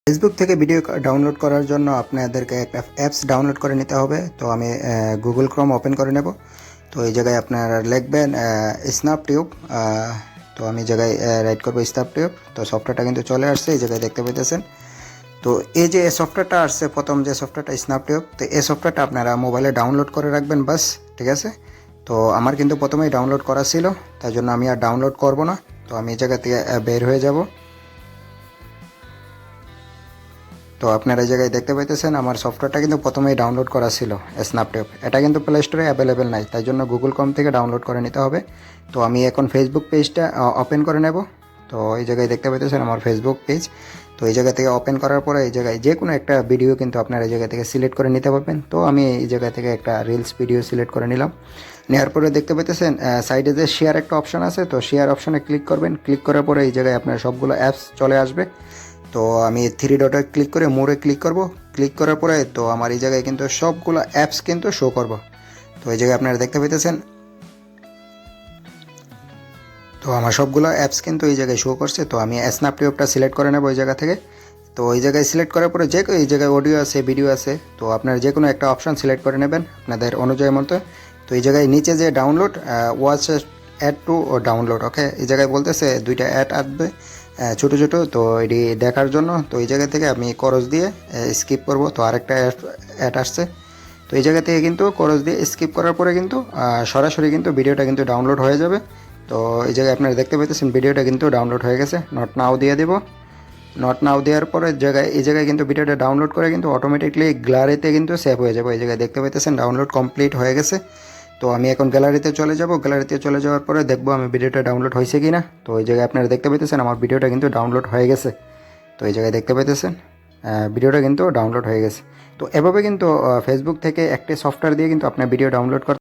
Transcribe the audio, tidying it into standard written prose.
Facebook থেকে video download করার জন্য আপনাদেরকে একটা অ্যাপস ডাউনলোড করে নিতে হবে। তো আমি গুগল ক্রোম ওপেন করে নেব। তো এই জায়গায় আপনারা লিখবেন স্ন্যাপটিউব। তো আমি জায়গায় রাইট করবো স্ন্যাপটিউব। তো সফটওয়্যারটা কিন্তু চলে আসছে, এই জায়গায় দেখতে পাইতেছেন। তো এই যে সফটওয়্যারটা আসছে, প্রথম যে সফটওয়্যারটা স্ন্যাপটিউব, তো এই সফটওয়্যারটা আপনারা মোবাইলে ডাউনলোড করে রাখবেন বাস, ঠিক আছে। তো আমার কিন্তু প্রথমেই ডাউনলোড করা ছিল, তাই জন্য আমি আর ডাউনলোড করব না। তো আমি এই জায়গা থেকে বের হয়ে যাব। তো আপনারা এই জায়গায় দেখতে পাইতেছেন আমার সফটওয়্যারটা কিন্তু প্রথমেই ডাউনলোড করা ছিল স্ন্যাপটিউব। এটা কিন্তু প্লে স্টোরে অ্যাভেলেবেল নাই, তাই জন্য গুগল ক্রোম থেকে ডাউনলোড করে নিতে হবে। তো আমি এখন ফেসবুক পেজটা ওপেন করে নেব। তো এই জায়গায় দেখতে পাইতেছেন আমার ফেসবুক পেজ। তো এই জায়গা থেকে ওপেন করার পরে এই জায়গায় যে কোনো একটা ভিডিও কিন্তু আপনারা এই জায়গা থেকে সিলেক্ট করে নিতে পারবেন। তো আমি এই জায়গা থেকে একটা রিলস ভিডিও সিলেক্ট করে নিলাম। নেওয়ার পরে দেখতে পাইতেছেন সাইডে যে শেয়ার একটা অপশন আছে, তো শেয়ার অপশনে ক্লিক করবেন। ক্লিক করার পরে এই জায়গায় আপনার সবগুলো অ্যাপস চলে আসবে। তো আমি থ্রি ডটে ক্লিক করে মোড়ে ক্লিক করব। ক্লিক করার পরে তো আমার এই জায়গায় কিন্তু সবগুলো অ্যাপস কিন্তু শো করব। তো এই জায়গায় আপনারা দেখতে পাইতেছেন, তো আমার সবগুলো অ্যাপস কিন্তু এই জায়গায় শো করছে। তো আমি স্ন্যাপটিউবটা সিলেক্ট করে নেব ওই জায়গা থেকে। তো এই জায়গায় সিলেক্ট করার পরে এই জায়গায় অডিও আছে, ভিডিও আছে, তো আপনারা যে কোনো একটা অপশান সিলেক্ট করে নেবেন আপনাদের অনুযায়ী মতো। তো এই জায়গায় নিচে যে ডাউনলোড ওয়াচ অ্যাড টু ও ডাউনলোড, ওকে, এই জায়গায় বলতেছে দুইটা অ্যাড আসবে ছোটো ছোটো, তো এটি দেখার জন্য। তো এই জায়গা থেকে আমি করজ দিয়ে স্কিপ করব। তো আরেকটা অ্যাড আসছে, তো এই জায়গা থেকে কিন্তু করজ দিয়ে স্কিপ করার পরে কিন্তু সরাসরি কিন্তু ভিডিওটা কিন্তু ডাউনলোড হয়ে যাবে। তো এই জায়গায় আপনারা দেখতে পাইতেছেন ভিডিওটা কিন্তু ডাউনলোড হয়ে গেছে। নট নাও দিয়ে দেব। নট নাও দেওয়ার পরে এই জায়গায় কিন্তু ভিডিওটা ডাউনলোড করে কিন্তু অটোমেটিকলি গ্যালারিতে কিন্তু সেভ হয়ে যাবে। এই জায়গায় দেখতে পাইতেছেন ডাউনলোড কমপ্লিট হয়ে গেছে। তো আমি এখন গ্যালারিতে চলে যাব। গ্যালারিতে চলে যাওয়ার পরে দেখবো আমি ভিডিওটা ডাউনলোড হয়েছে কি না। তো এই জায়গায় আপনারা দেখতে পাইতেছেন আমার ভিডিওটা কিন্তু ডাউনলোড হয়ে গেছে। তো এই জায়গায় দেখতে পাইতেছেন ভিডিওটা কিন্তু ডাউনলোড হয়ে গেছে। তো এভাবে কিন্তু ফেসবুক থেকে একটি সফটওয়্যার দিয়ে কিন্তু আপনার ভিডিও ডাউনলোড করতে